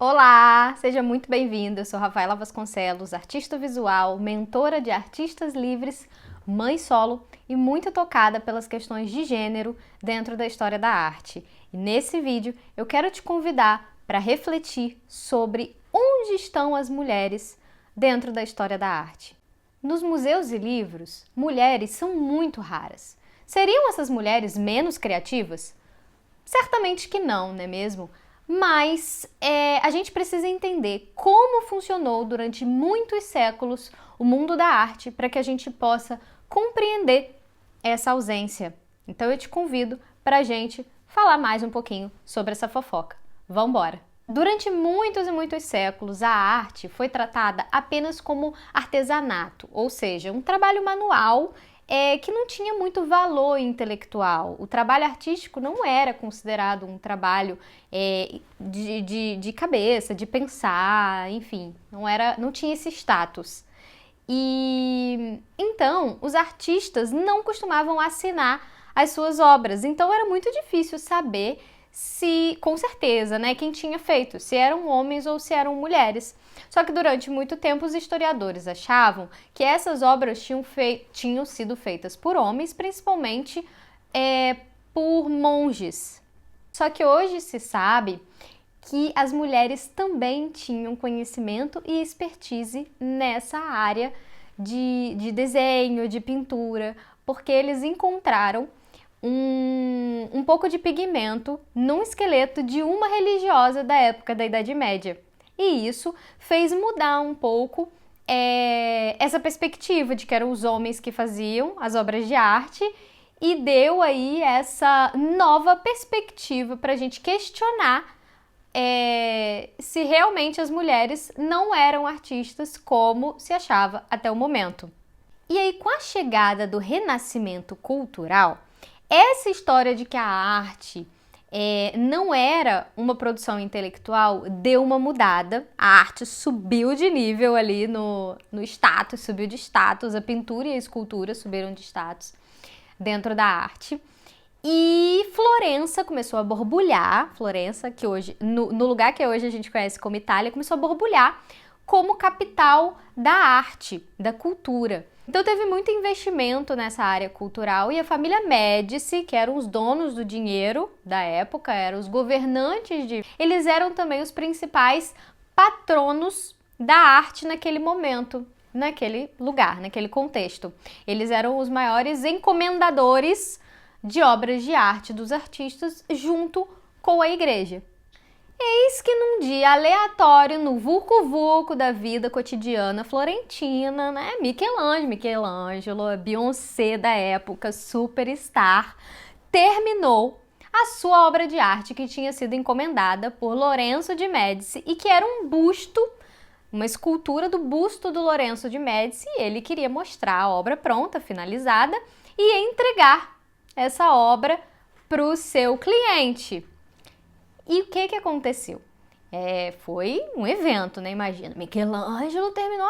Olá, seja muito bem-vindo. Eu sou Rafaela Vasconcelos, artista visual, mentora de artistas livres, mãe solo e muito tocada pelas questões de gênero dentro da história da arte. E nesse vídeo eu quero te convidar para refletir sobre onde estão as mulheres dentro da história da arte. Nos museus e livros, mulheres são muito raras. Seriam essas mulheres menos criativas? Certamente que não, não é mesmo? Mas a gente precisa entender como funcionou durante muitos séculos o mundo da arte para que a gente possa compreender essa ausência. Então eu te convido para a gente falar mais um pouquinho sobre essa fofoca. Vamos embora! Durante muitos e muitos séculos, a arte foi tratada apenas como artesanato, ou seja, um trabalho manual que não tinha muito valor intelectual. O trabalho artístico não era considerado um trabalho de cabeça, de pensar, enfim, não tinha esse status. E então, os artistas não costumavam assinar as suas obras, então era muito difícil saber se, com certeza, né, quem tinha feito, se eram homens ou se eram mulheres. Só que durante muito tempo os historiadores achavam que essas obras tinham sido feitas por homens, principalmente por monges. Só que hoje se sabe que as mulheres também tinham conhecimento e expertise nessa área de desenho, de pintura, porque eles encontraram um pouco de pigmento num esqueleto de uma religiosa da época da Idade Média. E isso fez mudar um pouco essa perspectiva de que eram os homens que faziam as obras de arte e deu aí essa nova perspectiva para a gente questionar se realmente as mulheres não eram artistas como se achava até o momento. E aí, com a chegada do renascimento cultural, essa história de que a arte não era uma produção intelectual deu uma mudada. A arte subiu de nível ali no status, subiu de status, a pintura e a escultura subiram de status dentro da arte. E Florença começou a borbulhar, Florença, que hoje, no lugar que hoje a gente conhece como Itália, começou a borbulhar como capital da arte, da cultura. Então teve muito investimento nessa área cultural e a família Médici, que eram os donos do dinheiro da época, eram os governantes eles eram também os principais patronos da arte naquele momento, naquele lugar, naquele contexto. Eles eram os maiores encomendadores de obras de arte dos artistas junto com a igreja. Eis que num dia aleatório, no vulco-vulco da vida cotidiana florentina, né, Michelangelo, a Beyoncé da época, superstar, terminou a sua obra de arte que tinha sido encomendada por Lorenzo de Médici e que era um busto, uma escultura do busto do Lorenzo de Médici, e ele queria mostrar a obra pronta, finalizada, e entregar essa obra para o seu cliente. E o que aconteceu? Foi um evento, né? Imagina, Michelangelo terminou,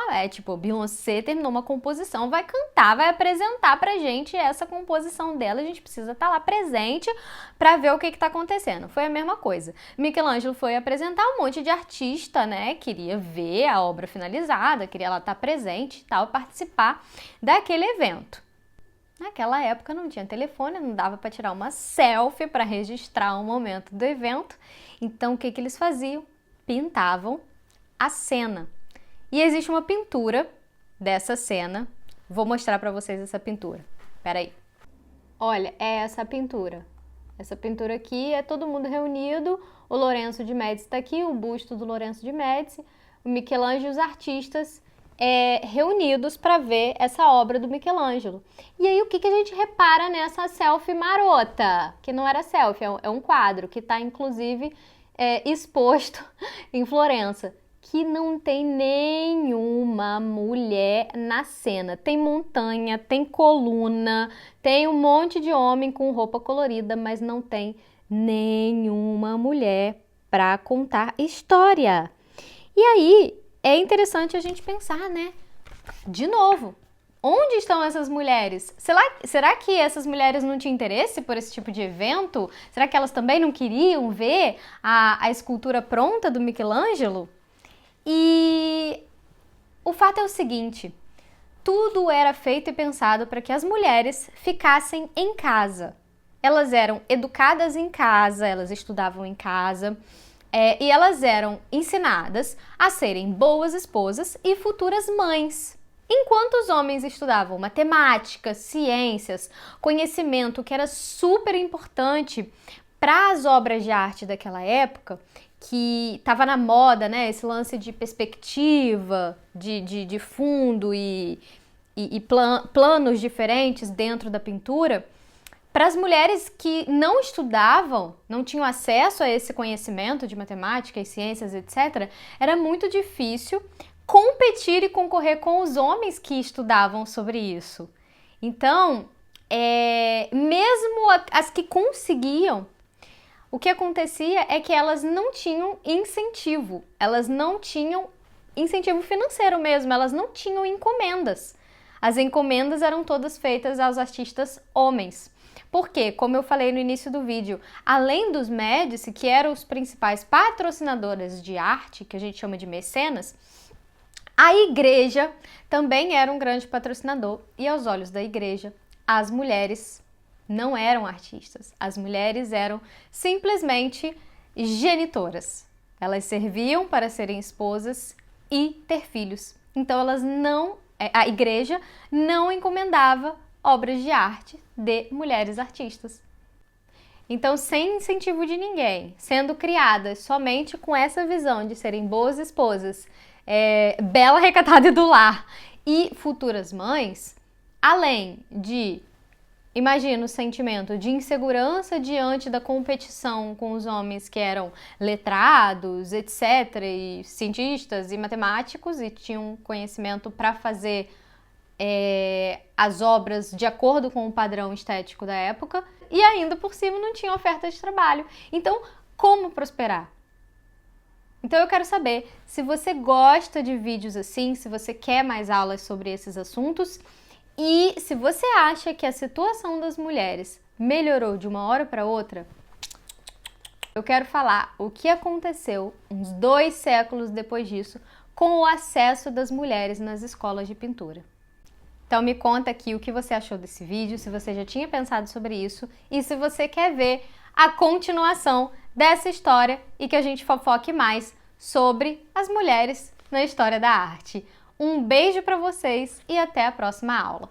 Beyoncé terminou uma composição, vai cantar, vai apresentar pra gente essa composição dela, a gente precisa estar lá presente pra ver o que tá acontecendo. Foi a mesma coisa. Michelangelo foi apresentar, um monte de artista, né? Queria ver a obra finalizada, queria lá estar presente e tal, participar daquele evento. Naquela época não tinha telefone, não dava para tirar uma selfie para registrar o momento do evento. Então o que eles faziam? Pintavam a cena. E existe uma pintura dessa cena. Vou mostrar para vocês essa pintura. Espera aí. Olha, é essa pintura. Essa pintura aqui é todo mundo reunido. O Lorenzo de Médici está aqui, o busto do Lorenzo de Médici, o Michelangelo e os artistas reunidos para ver essa obra do Michelangelo. E aí o que a gente repara nessa selfie marota? Que não era selfie, é um quadro que está inclusive exposto em Florença. Que não tem nenhuma mulher na cena. Tem montanha, tem coluna, tem um monte de homem com roupa colorida, mas não tem nenhuma mulher para contar história. E aí é interessante a gente pensar, né? De novo, Onde estão essas mulheres? Será que essas mulheres não tinham interesse por esse tipo de evento? Será que elas também não queriam ver a escultura pronta do Michelangelo? E o fato é o seguinte, tudo era feito e pensado para que as mulheres ficassem em casa. Elas eram educadas em casa, elas estudavam em casa, e elas eram ensinadas a serem boas esposas e futuras mães. Enquanto os homens estudavam matemática, ciências, conhecimento que era super importante para as obras de arte daquela época, que estava na moda, né? Esse lance de perspectiva, de fundo e planos diferentes dentro da pintura. Para as mulheres que não estudavam, não tinham acesso a esse conhecimento de matemática e ciências, etc., era muito difícil competir e concorrer com os homens que estudavam sobre isso. Então, mesmo as que conseguiam, o que acontecia é que elas não tinham incentivo, elas não tinham incentivo financeiro mesmo, elas não tinham encomendas. As encomendas eram todas feitas aos artistas homens. Porque, como eu falei no início do vídeo, além dos Médici, que eram os principais patrocinadores de arte, que a gente chama de mecenas, a igreja também era um grande patrocinador e aos olhos da igreja, as mulheres não eram artistas. As mulheres eram simplesmente genitoras. Elas serviam para serem esposas e ter filhos. Então a igreja não encomendava obras de arte de mulheres artistas. Então, sem incentivo de ninguém, sendo criadas somente com essa visão de serem boas esposas, bela, recatada e do lar e futuras mães, além de, imagina o sentimento de insegurança diante da competição com os homens que eram letrados, etc., e cientistas e matemáticos e tinham conhecimento para fazer as obras de acordo com o padrão estético da época, e ainda por cima não tinha oferta de trabalho. Então, como prosperar? Então eu quero saber se você gosta de vídeos assim, se você quer mais aulas sobre esses assuntos e se você acha que a situação das mulheres melhorou de uma hora para outra. Eu quero falar o que aconteceu uns 2 séculos depois disso com o acesso das mulheres nas escolas de pintura. Então me conta aqui o que você achou desse vídeo, se você já tinha pensado sobre isso e se você quer ver a continuação dessa história e que a gente fofoque mais sobre as mulheres na história da arte. Um beijo para vocês e até a próxima aula!